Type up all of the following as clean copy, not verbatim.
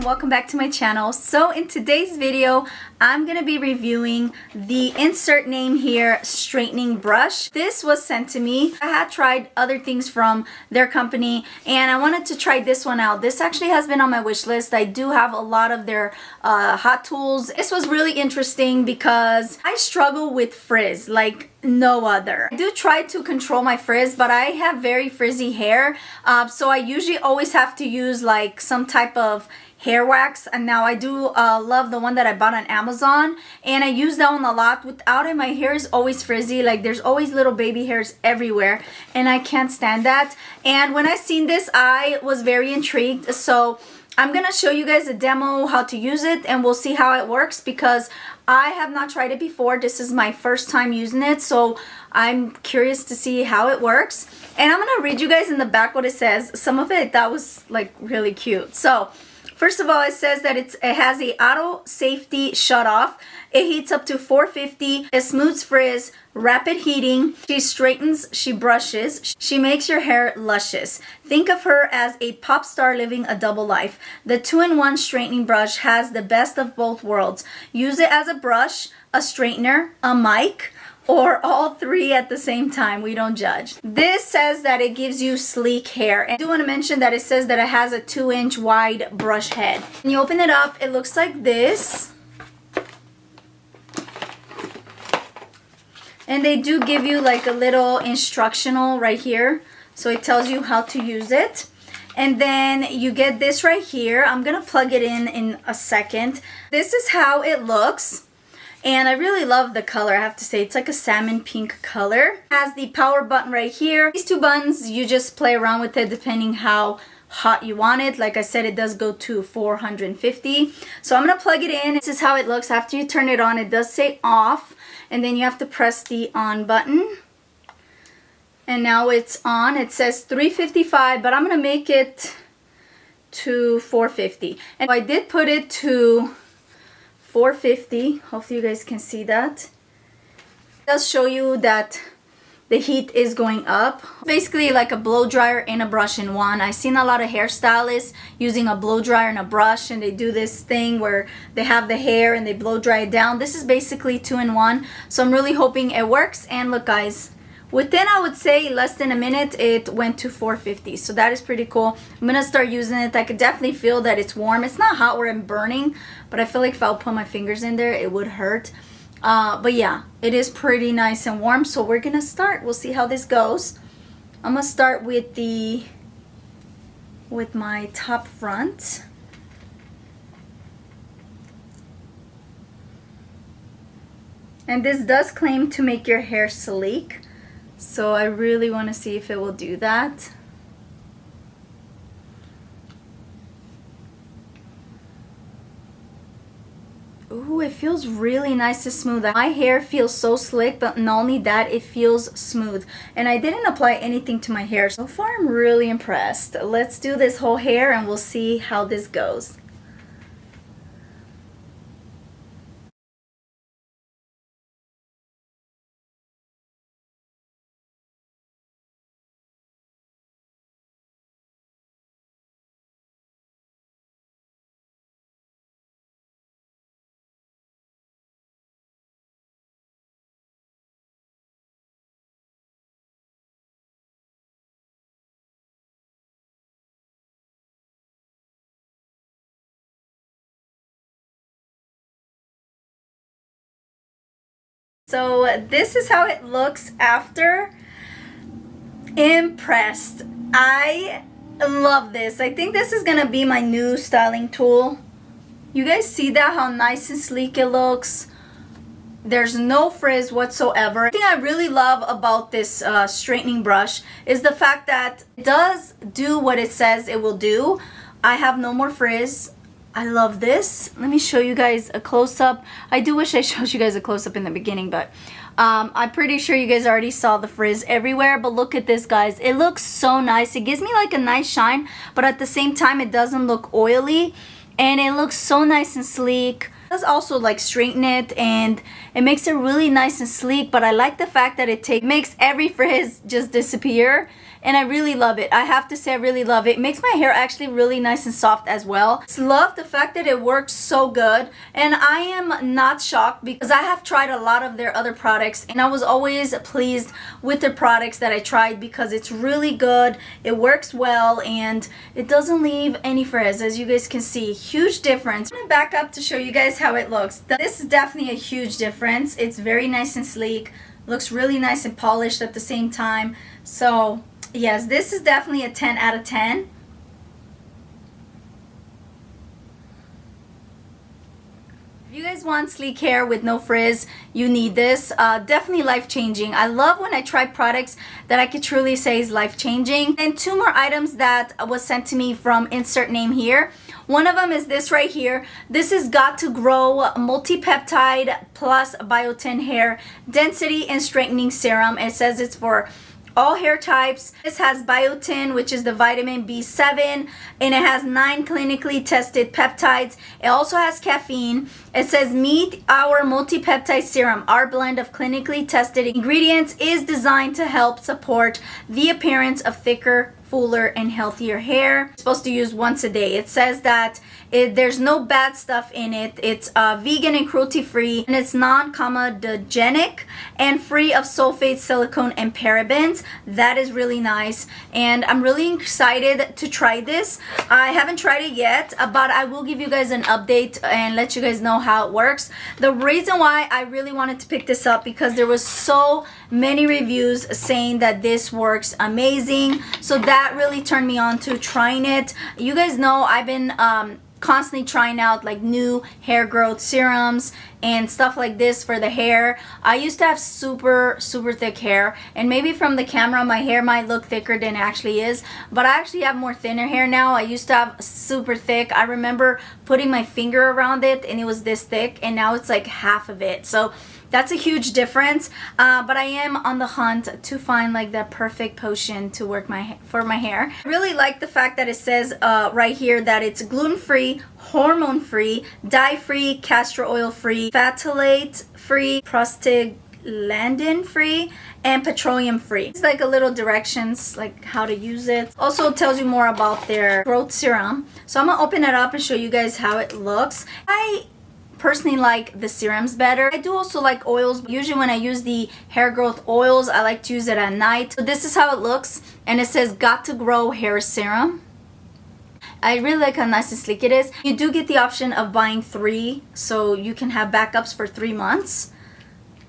welcome back to my channel. So in today's video, I'm gonna be reviewing the insert name here straightening brush. This was sent to me. I had tried other things from their company and I wanted to try this one out. This actually has been on my wish list. I do have a lot of their hot tools. This was really interesting because I struggle with frizz like no other. I do try to control my frizz, but I have very frizzy hair, so I usually always have to use like some type of hair wax. And now I do love the one that I bought on Amazon, and I use that one a lot. Without it, my hair is always frizzy, like there's always little baby hairs everywhere, and I can't stand that. And when I seen this, I was very intrigued, so I'm gonna show you guys a demo how to use it, and we'll see how it works because I have not tried it before. This is my first time using it, so I'm curious to see how it works. And I'm gonna read you guys in the back what it says. Some of it that was like really cute. So first of all, it says that it has a auto safety shut off. It heats up to 450. It smooths frizz, rapid heating. She straightens, she brushes. She makes your hair luscious. Think of her as a pop star living a double life. The 2-in-1 straightening brush has the best of both worlds. Use it as a brush, a straightener, a mic, or all three at the same time. We don't judge. This says that it gives you sleek hair. And I do want to mention that it says that it has a 2-inch wide brush head. When you open it up, it looks like this. And they do give you like a little instructional right here. So it tells you how to use it. And then you get this right here. I'm gonna plug it in a second. This is how it looks. And I really love the color, I have to say. It's like a salmon pink color. It has the power button right here. These two buttons, you just play around with it depending how hot you want it. Like I said, it does go to 450. So I'm gonna plug it in. This is how it looks. After you turn it on, it does say off. And then you have to press the on button. And now it's on. It says 355, but I'm gonna make it to 450. And I did put it to 450. Hopefully you guys can see that. It does show you that the heat is going up. Basically like a blow dryer and a brush in one. I've seen a lot of hairstylists using a blow dryer and a brush, and they do this thing where they have the hair and they blow dry it down. This is basically 2-in-1. So I'm really hoping it works. And look guys, within I would say less than a minute it went to 450. So that is pretty cool. I'm gonna start using it. I could definitely feel that it's warm. It's not hot where I'm burning, but I feel like if I'll put my fingers in there it would hurt. But yeah, it is pretty nice and warm. So we're gonna start. We'll see how this goes. I'm gonna start with my top front. And this does claim to make your hair sleek, so I really want to see if it will do that. Ooh, it feels really nice and smooth. My hair feels so slick, but not only that, it feels smooth. And I didn't apply anything to my hair. So far, I'm really impressed. Let's do this whole hair and we'll see how this goes. So this is how it looks after. Impressed. I love this. I think this is gonna be my new styling tool. You guys see that, how nice and sleek it looks? There's no frizz whatsoever. The thing I really love about this straightening brush is the fact that it does do what it says it will do. I have no more frizz. I love this. Let me show you guys a close-up. I do wish I showed you guys a close-up in the beginning, but I'm pretty sure you guys already saw the frizz everywhere. But look at this, guys. It looks so nice. It gives me like a nice shine, but at the same time, it doesn't look oily. And it looks so nice and sleek. It does also like straighten it, and it makes it really nice and sleek. But I like the fact that it makes every frizz just disappear. and I really love it. I have to say I really love it. It makes my hair actually really nice and soft as well. I love the fact that it works so good, and I am not shocked because I have tried a lot of their other products and I was always pleased with the products that I tried because it's really good, it works well, and it doesn't leave any frizz. As you guys can see, huge difference. I'm gonna back up to show you guys how it looks. This is definitely a huge difference. It's very nice and sleek, looks really nice and polished at the same time. So yes, this is definitely a 10 out of 10. If you guys want sleek hair with no frizz, you need this. Definitely life-changing. I love when I try products that I could truly say is life-changing. And two more items that was sent to me from insert name here. One of them is this right here. This is Got to Grow Multi-Peptide Plus Biotin Hair Density and Straightening Serum. It says it's for all hair types. This has biotin, which is the vitamin B7, and it has 9 clinically tested peptides. It also has caffeine. It says meet our multi-peptide serum. Our blend of clinically tested ingredients is designed to help support the appearance of thicker, fuller, and healthier hair. It's supposed to use once a day. It says that there's no bad stuff in it. It's vegan and cruelty free, and it's non-comedogenic and free of sulfates, silicone, and parabens. That is really nice, and I'm really excited to try this. I haven't tried it yet, but I will give you guys an update and let you guys know how it works. The reason why I really wanted to pick this up because there was so many reviews saying that this works amazing, so that really turned me on to trying it. You guys know I've been constantly trying out like new hair growth serums and stuff like this for the hair. I used to have super thick hair, and maybe from the camera my hair might look thicker than it actually is, but I actually have more thinner hair now. I used to have super thick. I remember putting my finger around it and it was this thick, and now it's like half of it. So that's a huge difference, but I am on the hunt to find like that perfect potion to work for my hair. I really like the fact that it says right here that it's gluten-free, hormone-free, dye-free, castor oil-free, phthalate-free, prostaglandin-free, and petroleum-free. It's like a little directions like how to use it. Also tells you more about their growth serum. So I'm gonna open it up and show you guys how it looks. I personally like the serums better. I do also like oils. Usually when I use the hair growth oils, I like to use it at night. So this is how it looks, and it says Got to Grow Hair Serum. I really like how nice and sleek it is. You do get the option of buying 3, so you can have backups for 3 months.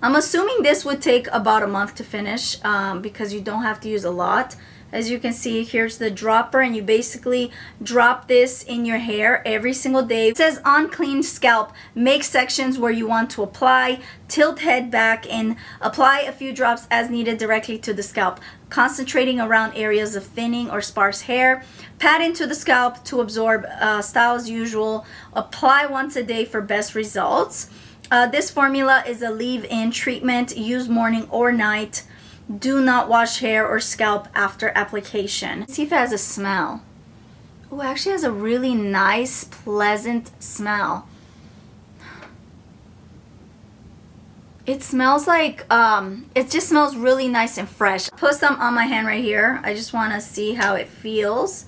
I'm assuming this would take about a month to finish because you don't have to use a lot. As you can see, here's the dropper, and you basically drop this in your hair every single day. It says on clean scalp, make sections where you want to apply, tilt head back, and apply a few drops as needed directly to the scalp, concentrating around areas of thinning or sparse hair. Pat into the scalp to absorb style as usual. Apply once a day for best results. This formula is a leave-in treatment. Use morning or night. Do not wash hair or scalp after application. Let's see if it has a smell. Oh, it actually has a really nice, pleasant smell. It smells like, it just smells really nice and fresh. Put some on my hand right here. I just want to see how it feels.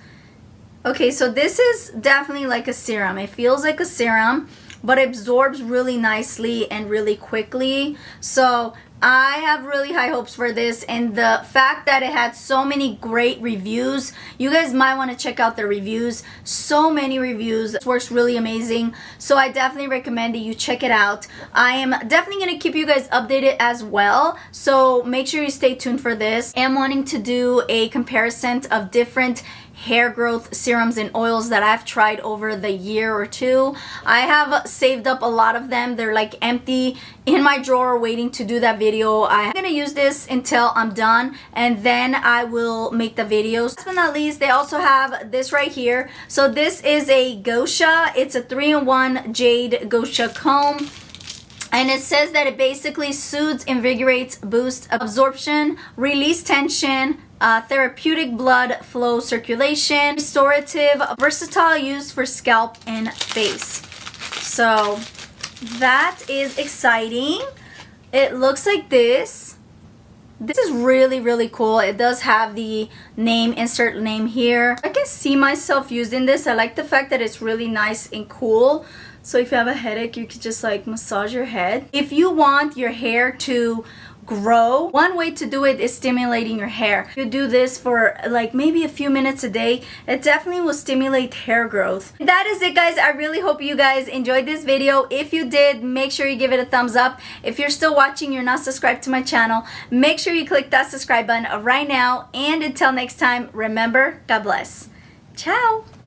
Okay, so this is definitely like a serum. It feels like a serum, but it absorbs really nicely and really quickly. So I have really high hopes for this, and the fact that it had so many great reviews, you guys might want to check out the reviews. So many reviews. It works really amazing, so I definitely recommend that you check it out. I am definitely going to keep you guys updated as well, so make sure you stay tuned for this. I am wanting to do a comparison of different hair growth serums and oils that I've tried over the year or two. I have saved up a lot of them. They're like empty in my drawer waiting to do that video. I'm gonna use this until I'm done, and then I will make the videos. Last but not least, they also have this right here. So this is a Gosha. It's a 3-in-1 jade Gosha comb. And it says that it basically soothes, invigorates, boosts absorption, release tension, therapeutic blood flow circulation, restorative, versatile, used for scalp and face. So that is exciting. It looks like this. This is really, really cool. It does have the name, insert name here. I can see myself using this. I like the fact that it's really nice and cool. So if you have a headache, you could just like massage your head. If you want your hair to grow, one way to do it is stimulating your hair. You do this for like maybe a few minutes a day. It definitely will stimulate hair growth. That is it, guys. I really hope you guys enjoyed this video. If you did, make sure you give it a thumbs up. If you're still watching, you're not subscribed to my channel, make sure you click that subscribe button right now. And until next time, remember, God bless. Ciao.